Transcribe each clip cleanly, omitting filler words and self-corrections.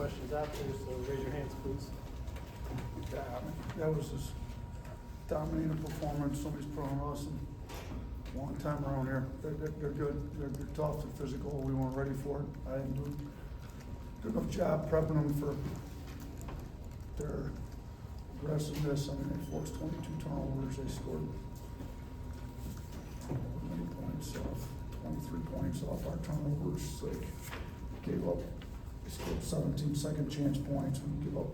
questions after, so raise your hands, please. Yeah, I mean, that was just dominating performance somebody's put on us and long time around here. They're good. They're tough and physical. We weren't ready for it. I didn't do a good enough job prepping them for their aggressiveness. I mean, they forced 22 turnovers. They scored many points off, 23 points off our turnovers. Like, gave up, they scored 17 second chance points. We give up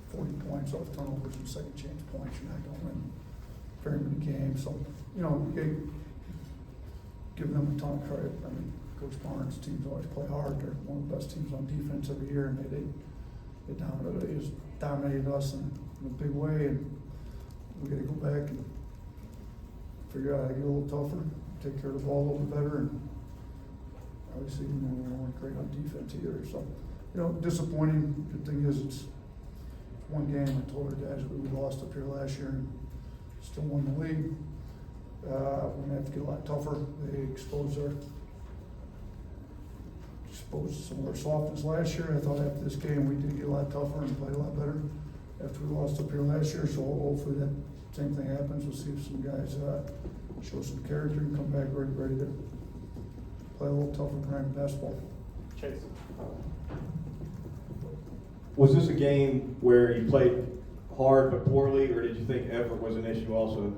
40 points off turnovers and second chance points. You're not going to win very many games. So, you know, give them a ton of credit. I mean, Coach Barnes' teams always play hard. They're one of the best teams on defense every year, and they dominated us in a big way. And we got to go back and figure out how to get a little tougher, take care of the ball a little bit better, and obviously, you know, we weren't great on defense either. So, you know, disappointing. The thing is, it's one game. I told our guys that we lost up here last year and still won the league. We're gonna have to get a lot tougher. They exposed some of our softness last year. I thought after this game we did get a lot tougher and played a lot better after we lost up here last year. So hopefully that same thing happens. We'll see if some guys show some character and come back ready to play a little tougher brand basketball. Chase. Was this a game where you played hard but poorly, or did you think effort was an issue also?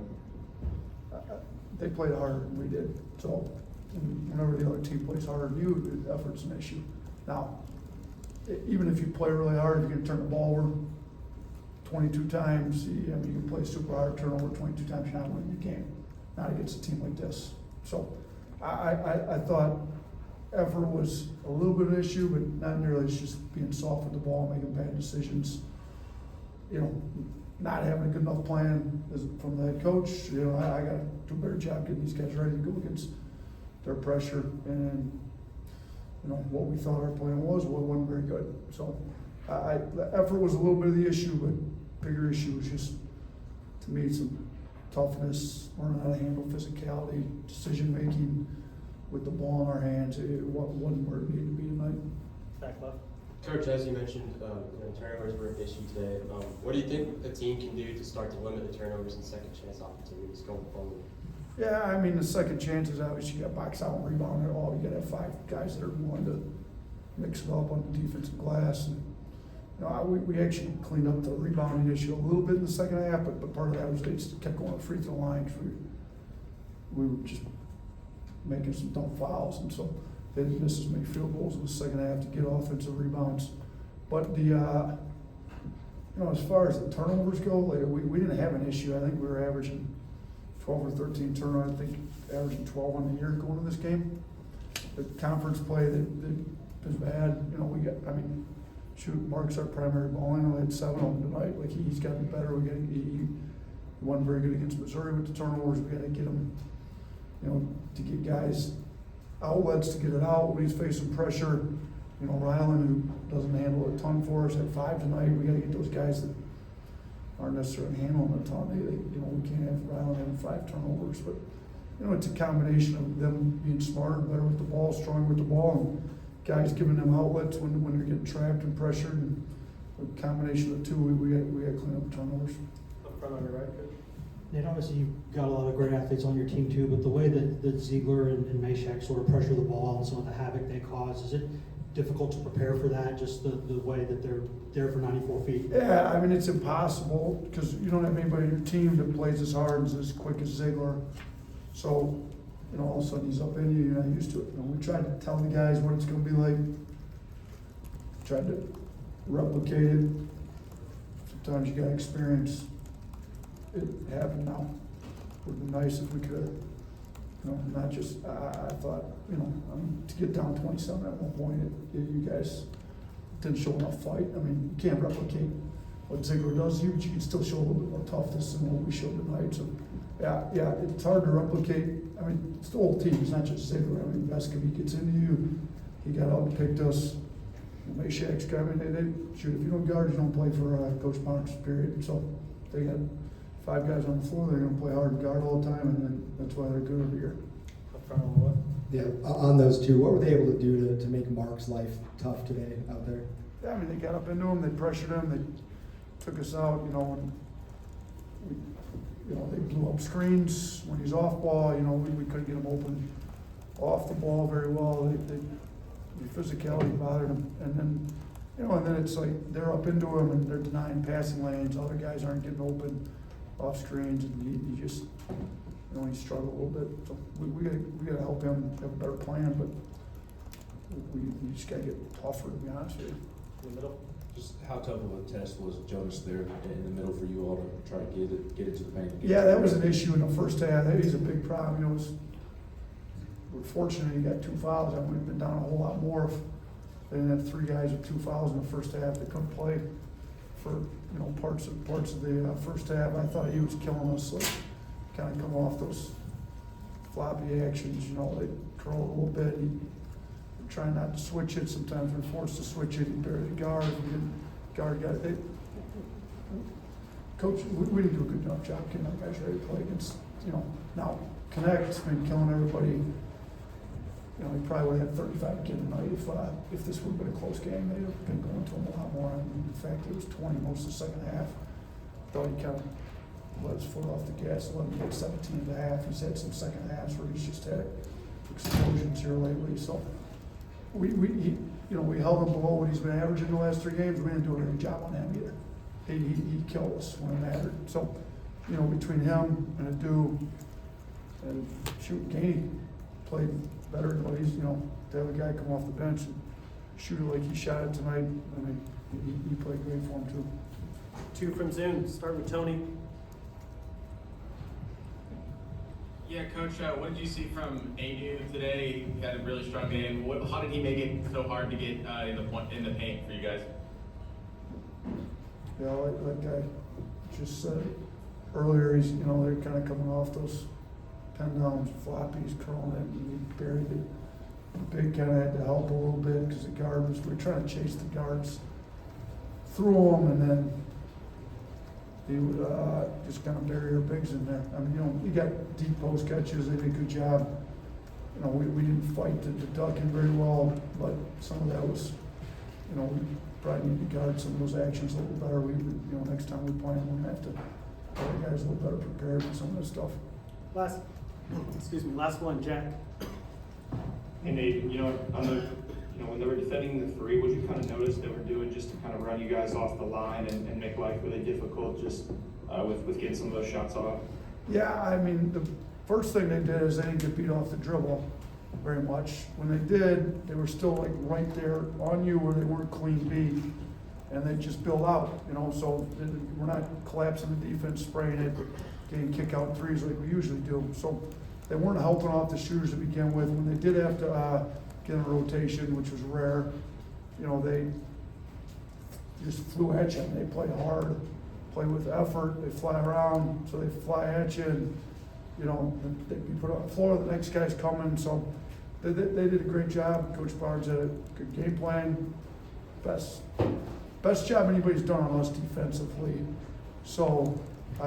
They played harder than we did. So whenever the other team plays harder than you, the effort's an issue. Now, even if you play really hard, you can turn the ball over 22 times. I mean, you can play super hard, turn over 22 times, you're not winning the game. Not against a team like this. So I thought effort was a little bit of an issue, but not nearly. It's just being soft with the ball, making bad decisions. You know, not having a good enough plan from the head coach. You know, I got to do a better job getting these guys ready to go against their pressure. And, you know, what we thought our plan wasn't very good. So the effort was a little bit of the issue, but bigger issue was just, to me, some toughness, learning how to handle physicality, decision-making with the ball in our hands. It wasn't where it needed to be tonight. Back left. Coach, as you mentioned, turnovers were an issue today. What do you think the team can do to start to limit the turnovers and second chance opportunities going forward? Yeah, I mean, the second chances, obviously, you got box out and rebound it all. You got to have 5 guys that are willing to mix it up on the defensive glass. And, you know, we actually cleaned up the rebounding issue a little bit in the second half, but part of that was they just kept going to the free throw line because we were just making some dumb fouls. And so they didn't miss as many field goals in the second half to get offensive rebounds. But the, you know, as far as the turnovers go, like, we didn't have an issue. I think we were averaging 12 or 13 turnovers. I think averaging 12 on the year going to this game. The conference play that is bad. You know, shoot, Mark's our primary ball handler. We had 7 of them tonight. Like, he's got to be better. He wasn't very good against Missouri with the turnovers. We got to get him, you know, to get guys outlets to get it out when he's facing pressure. You know, Ryland, who doesn't handle a ton for us, had 5 tonight. We got to get those guys that aren't necessarily handling a ton. You know, we can't have Ryland having 5 turnovers, but you know, it's a combination of them being smarter, better with the ball, strong with the ball, and guys giving them outlets when they're getting trapped and pressured. And a combination of the two, we got to clean up turnovers. Up front on your right, Coach. Nate, obviously you've got a lot of great athletes on your team too, but the way that Ziegler and Meshack sort of pressure the ball and some of the havoc they cause, is it difficult to prepare for that, just the way that they're there for 94 feet? Yeah, I mean, it's impossible because you don't have anybody on your team that plays as hard and as quick as Ziegler. So, you know, all of a sudden he's up in you, you're not used to it. And we tried to tell the guys what it's going to be like, tried to replicate it. Sometimes you got to experience it happen now. It would be nice if we could, you know, not just, I thought, you know, to get down 27 at one point, you guys didn't show enough fight. I mean, you can't replicate what Ziegler does, but you can still show a little bit more toughness than what we showed tonight. So, yeah, it's hard to replicate. I mean, it's the whole team, it's not just Ziegler. I mean, Vescovy gets into you, he got out and picked us. Meshack's guy, I mean, they shoot, if you don't guard, you don't play for Coach Barnes, period. So they got 5 guys on the floor, they're going to play hard and guard all the time, and then that's why they're good every year. Up front on the left. Yeah, on those two, what were they able to do to make Mark's life tough today out there? Yeah, I mean, they got up into him, they pressured him, they took us out, and they blew up screens when he's off ball, we couldn't get him open off the ball very well. The physicality bothered him, and then it's like they're up into him and they're denying passing lanes, other guys aren't getting open off screens, and he just, he struggled a little bit. So we gotta help him have a better plan, but we just gotta get tougher, to be honest with you. In the middle. Just how tough of a test was Jonas there in the middle for you all to try to get it to the paint? Yeah, that was an issue in the first half. That is a big problem. We're fortunate he got 2 fouls. I would have been down a whole lot more if they didn't have 3 guys with 2 fouls in the first half. They couldn't play for parts of the first half. I thought he was killing us, like kind of come off those floppy actions. They curl a little bit. Trying not to switch it. Sometimes we're forced to switch it. He barely guard. We didn't guard guys. Coach, we didn't do a good enough job getting our guys ready to play against, now Connect and killing everybody. He probably would have had 35 again tonight if this would have been a close game. They'd have been going to him a lot more. In fact, it was 20 most of the second half. Thought he kind of let his foot off the gas, let him get 17 and a half. He's had some second halves where he's just had explosions here lately. So we held him below what he's been averaging the last 3 games. We didn't do a good job on him either. He killed us when it mattered. So, between him and Adu and Gainey played better, but he's, to have a guy come off the bench and shoot it like he shot it tonight. I mean, he played great for him too. 2 from Zoom, start with Tony. Yeah, Coach, what did you see from Adu today? He had a really strong game. How did he make it so hard to get in the paint for you guys? Yeah, like I just said earlier, he's, they're kind of coming off those 10 downs, floppies, curling it, and he buried it. The big kind of had to help a little bit because the guard we were trying to chase the guards through them, and then he would just kind of bury our bigs in there. I mean, he got deep post catches. They did a good job. We didn't fight the ducking very well, but some of that was, we probably need to guard some of those actions a little better. Next time we play them, we're gonna have to have our guys a little better prepared for some of this stuff. Last one, Jack. Hey Nate, when they were defending the 3, what did you kind of notice they were doing just to kind of run you guys off the line and make life really difficult just with getting some of those shots off? Yeah, I mean, the first thing they did is they didn't get beat off the dribble very much. When they did, they were still like right there on you where they weren't clean beat, and they just build out, so we're not collapsing the defense, spraying it, getting kick out threes like we usually do. So they weren't helping off the shooters to begin with. When they did have to get in a rotation, which was rare, they just flew at you. They play hard, play with effort, they fly around, so they fly at you, and you put on the floor, the next guy's coming. So they did a great job. Coach Barnes had a good game plan. Best job anybody's done on us defensively. So we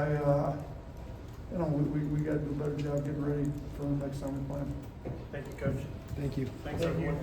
got to do a better job getting ready for the next time we play them. Thank you, Coach. Thank you. Thanks, everyone.